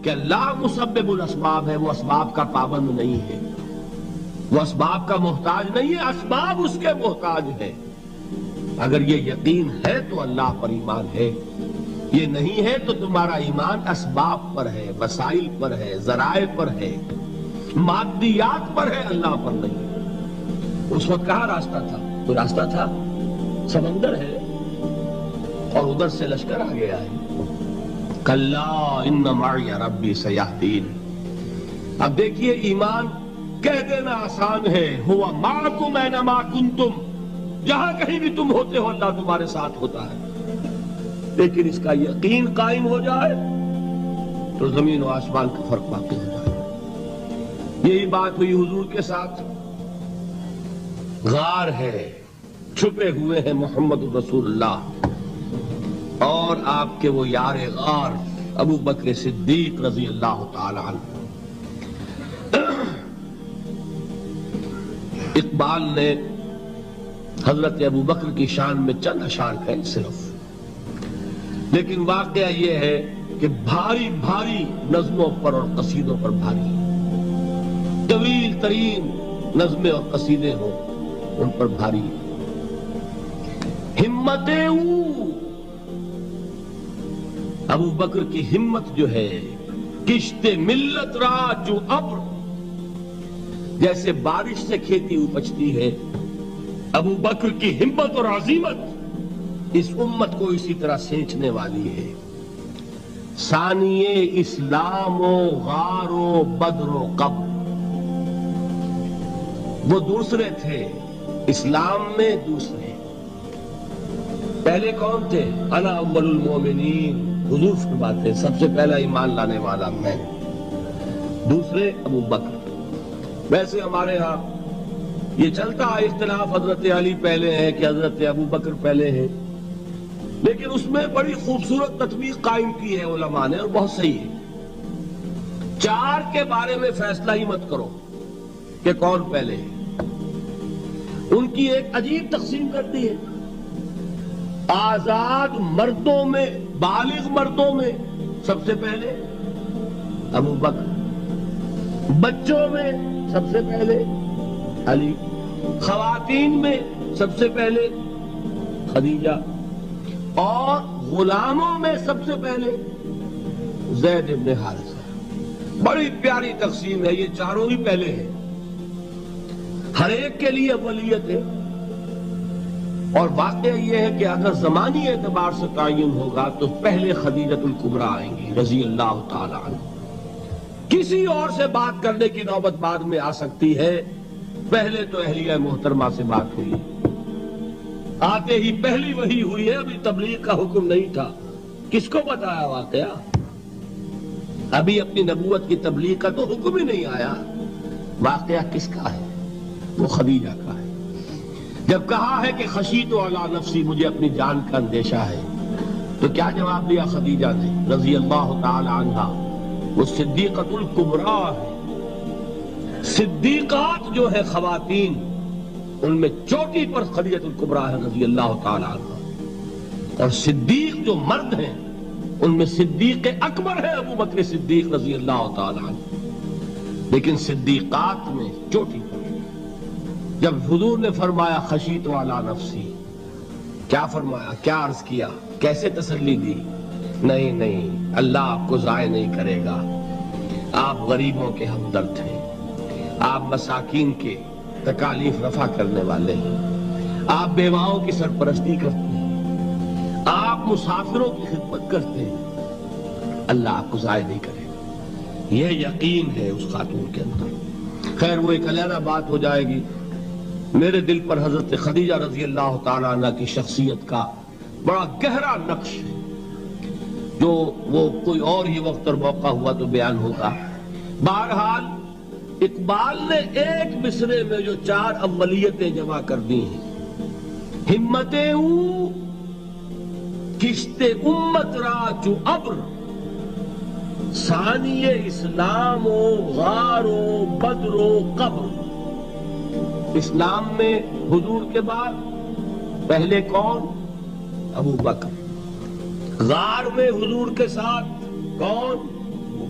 کہ اللہ مسبب الاسباب ہے، وہ اسباب کا پابند نہیں ہے، وہ اسباب کا محتاج نہیں ہے، اسباب اس کے محتاج ہے۔ اگر یہ یقین ہے تو اللہ پر ایمان ہے، یہ نہیں ہے تو تمہارا ایمان اسباب پر ہے، وسائل پر ہے، ذرائع پر ہے، مادیات پر ہے، اللہ پر نہیں۔ اس وقت کہاں راستہ تھا؟ کوئی راستہ تھا؟ سمندر ہے اور ادھر سے لشکر آ گیا ہے۔ کلا ان معی ربی سیہدین۔ اب دیکھیے ایمان کہہ دینا آسان ہے، ہوا معکم اینما کنتم، جہاں کہیں بھی تم ہوتے ہو اللہ تمہارے ساتھ ہوتا ہے، لیکن اس کا یقین قائم ہو جائے تو زمین و آسمان کا فرق واقع ہو جائے۔ یہی بات ہوئی حضور کے ساتھ۔ غار ہے، چھپے ہوئے ہیں محمد رسول اللہ اور آپ کے وہ یار غار ابو بکر صدیق رضی اللہ تعالی عنہ۔ اقبال نے حضرت ابو بکر کی شان میں چند اشعار ہے صرف، لیکن واقعہ یہ ہے کہ بھاری بھاری نظموں پر اور قصیدوں پر بھاری، طویل ترین نظمیں اور قصیدے ہوں ان پر بھاری۔ ہمتیں ابو بکر کی ہمت جو ہے، کشت ملت را جو ابر، جیسے بارش سے کھیتی اپجتی ہے، ابو بکر کی ہمت اور عزیمت اس امت کو اسی طرح سینچنے والی ہے۔ ثانیے اسلام و غار و بدر و قبر، وہ دوسرے تھے اسلام میں، دوسرے پہلے کون تھے؟ انا اول المومنین، حضور فرماتے ہیں سب سے پہلا ایمان لانے والا میں، دوسرے ابو بکر۔ ویسے ہمارے ہاں یہ چلتا ہے اختلاف، حضرت علی پہلے ہیں کہ حضرت ابو بکر پہلے ہیں، لیکن اس میں بڑی خوبصورت تطبیق قائم کی ہے علماء نے اور بہت صحیح ہے۔ چار کے بارے میں فیصلہ ہی مت کرو کہ کون پہلے ہے، ان کی ایک عجیب تقسیم کر دی ہے۔ آزاد مردوں میں، بالغ مردوں میں سب سے پہلے ابو بکر، بچوں میں سب سے پہلے علی، خواتین میں سب سے پہلے خدیجہ، اور غلاموں میں سب سے پہلے زید ابن حارثہ۔ بڑی پیاری تقسیم ہے، یہ چاروں ہی پہلے ہیں، ہر ایک کے لیے اولیت ہے۔ اور واقعہ یہ ہے کہ اگر زمانی اعتبار سے تعین ہوگا تو پہلے خدیجۃ الکبریٰ آئیں گی رضی اللہ تعالی عنہ۔ کسی اور سے بات کرنے کی نوبت بعد میں آ سکتی ہے، پہلے تو اہلیہ محترمہ سے بات ہوئی، آتے ہی پہلی وحی ہوئی ہے، ابھی تبلیغ کا حکم نہیں تھا۔ کس کو بتایا واقعہ؟ ابھی اپنی نبوت کی تبلیغ کا تو حکم ہی نہیں آیا۔ واقعہ کس کا ہے؟ وہ خدیجہ کا ہے۔ جب کہا ہے کہ خشیت علی نفسی، مجھے اپنی جان کا اندیشہ ہے، تو کیا جواب دیا خدیجہ نے رضی اللہ تعالی عنہا؟ وہ صدیقۃ الکبریٰ ہے۔ صدیقات جو ہے خواتین، ان میں چوٹی پر خدیجۃ الکبریٰ ہے رضی اللہ تعالی عنہ، اور صدیق جو مرد ہیں ان میں صدیق اکبر ہے ابو بکر صدیق رضی اللہ تعالی عنہ، لیکن صدیقات میں چوٹی پر۔ جب حضور نے فرمایا خشیت علی نفسی، کیا فرمایا، کیا عرض کیا، کیسے تسلی دی؟ نہیں نہیں، اللہ آپ کو ضائع نہیں کرے گا، آپ غریبوں کے ہمدرد ہیں، آپ مساکین کے تکالیف رفع کرنے والے ہیں، آپ بیواؤں کی سرپرستی کرتے ہیں، آپ مسافروں کی خدمت کرتے ہیں، اللہ آپ کو ضائع نہیں کرے گا۔ یہ یقین ہے اس خاتون کے اندر۔ خیر وہ ایک علیحدہ بات ہو جائے گی۔ میرے دل پر حضرت خدیجہ رضی اللہ تعالی عنہ کی شخصیت کا بڑا گہرا نقش ہے، جو وہ کوئی اور ہی وقت اور موقع ہوا تو بیان ہوگا۔ بہرحال اقبال نے ایک مصرے میں جو چار اولیتیں جمع کر دی ہیں، ہمتیں کشت امت را چو ابر، ثانی اسلام و غار و بدر و قبر۔ اسلام میں حضور کے بعد پہلے کون؟ ابو بکر۔ غار میں حضور کے ساتھ کون؟ ابو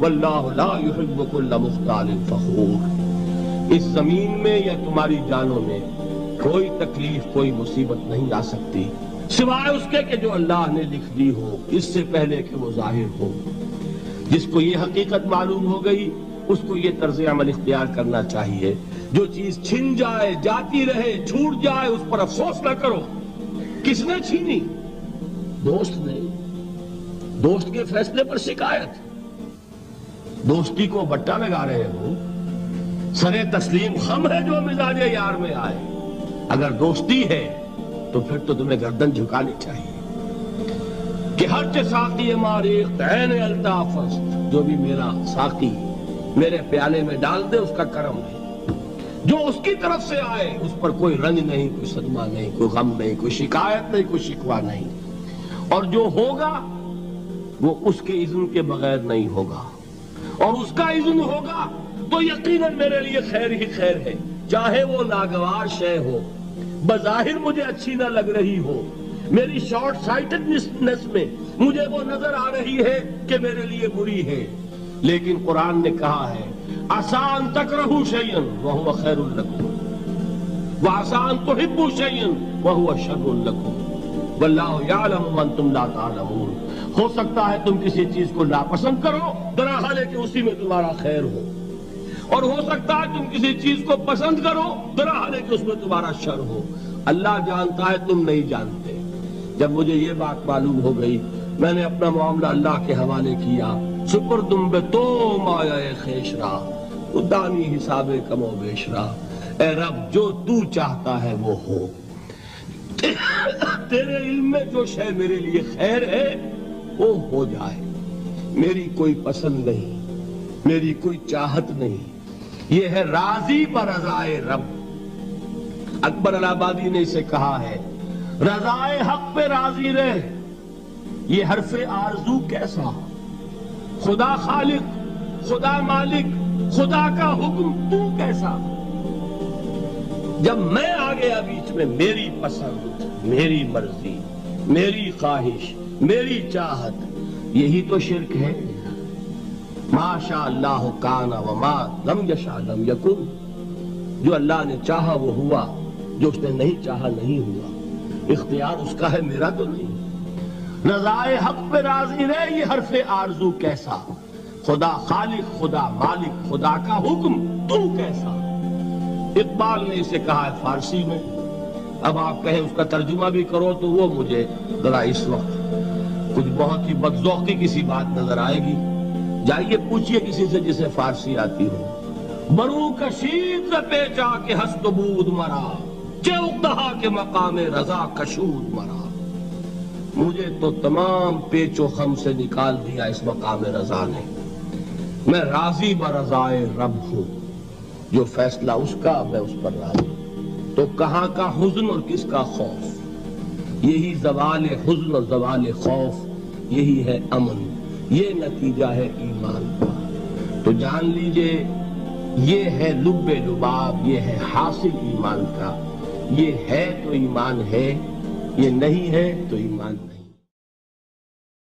واللہ لا يحب كل مختال فخور۔ اس زمین میں یا تمہاری جانوں میں کوئی تکلیف کوئی مصیبت نہیں آ سکتی سوائے اس کے کہ جو اللہ نے لکھ دی ہو اس سے پہلے کہ وہ ظاہر ہو۔ جس کو یہ حقیقت معلوم ہو گئی اس کو یہ طرز عمل اختیار کرنا چاہیے، جو چیز چھن جائے جاتی رہے چھوٹ جائے اس پر افسوس نہ کرو۔ کس نے چھینی؟ دوست نے۔ دوست کے فیصلے پر شکایت، دوستی کو بٹا لگا رہے ہو، سرے تسلیم خم ہے جو مزاج یار میں آئے۔ اگر دوستی ہے تو پھر تو تمہیں گردن جھکانی چاہیے کہ ہر چے ساقی ماریخ عین الطاف است، جو بھی میرا ساقی میرے پیالے میں ڈال دے اس کا کرم ہے، جو اس کی طرف سے آئے اس پر کوئی رنج نہیں، کوئی صدمہ نہیں، کوئی غم نہیں، کوئی شکایت نہیں، کوئی شکوہ نہیں، اور جو ہوگا وہ اس کے اذن کے بغیر نہیں ہوگا، اور اس کا اذن ہوگا تو یقیناً میرے لیے خیر ہی خیر ہے، چاہے وہ ناگوار شے ہو، بظاہر مجھے اچھی نہ لگ رہی ہو، میری شارٹ سائٹڈنس میں مجھے وہ نظر آ رہی ہے کہ میرے لیے بری ہے، لیکن قرآن نے کہا ہے عَسَىٰ أَن تَكْرَهُوا شَيْئًا وَهُوَ خَيْرٌ لَكُمْ وَعَسَىٰ أَن تُحِبُّوا شَيْئًا وَهُوَ شَرٌّ لَكُمْ وَاللَّهُ يَعْلَمُ وَأَنتُمْ لَا تَعْلَمُونَ۔ ہو سکتا ہے تم کسی چیز کو ناپسند کرو درحال ہے کہ اسی میں تمہارا خیر ہو، اور ہو سکتا ہے تم کسی چیز کو پسند کرو درحال ہے کہ اس میں تمہارا شر ہو۔ اللہ جانتا ہے تم نہیں جانتے۔ جب مجھے یہ بات معلوم ہو گئی میں نے اپنا معاملہ اللہ کے حوالے کیا، سپردم بے تو مایا خیش را ادانی حساب کم و بیش را، اے رب جو تو چاہتا ہے وہ ہو، تیرے علم میں جو شے میرے لیے خیر ہے وہ ہو جائے، میری کوئی پسند نہیں، میری کوئی چاہت نہیں، یہ ہے راضی برضائے رب۔ اکبر الہ آبادی نے اسے کہا ہے رضائے حق پہ راضی رہ، یہ حرف آرزو کیسا، خدا خالق، خدا مالک، خدا کا حکم تو کیسا۔ جب میں آ گیا بیچ میں میری پسند، میری مرضی، میری خواہش، میری چاہت، یہی تو شرک ہے۔ ما شاء اللہ کان وما لم یشاء لم یکن، جو اللہ نے چاہا وہ ہوا، جو اس نے نہیں چاہا نہیں ہوا، اختیار اس کا ہے میرا تو نہیں۔ رضائے حق پہ راضی رہے یہ حرف آرزو کیسا، خدا خالق، خدا مالک، خدا کا حکم تو کیسا۔ اقبال نے اسے کہا ہے فارسی میں، اب آپ کہیں اس کا ترجمہ بھی کرو تو وہ مجھے ذرا اس وقت کچھ بہت ہی بدذوقی کسی بات نظر آئے گی، جائیے پوچھئے کسی سے جسے فارسی آتی ہو۔ برو کشید ز پیچا کے ہست و بود مرا، چے اقدہا کے مقام رضا کشود مرا، مجھے تو تمام پیچ و خم سے نکال دیا اس مقام رضا نے، میں راضی برضائے رب ہوں، جو فیصلہ اس کا میں اس پر راضی ہوں، تو کہاں کا حزن اور کس کا خوف، یہی زوال حزن اور زوال خوف، یہی ہے امن، یہ نتیجہ ہے ایمان کا۔ تو جان لیجئے یہ ہے لب لباب، یہ ہے حاصل ایمان کا، یہ ہے تو ایمان ہے، یہ نہیں ہے تو ایمان نہیں۔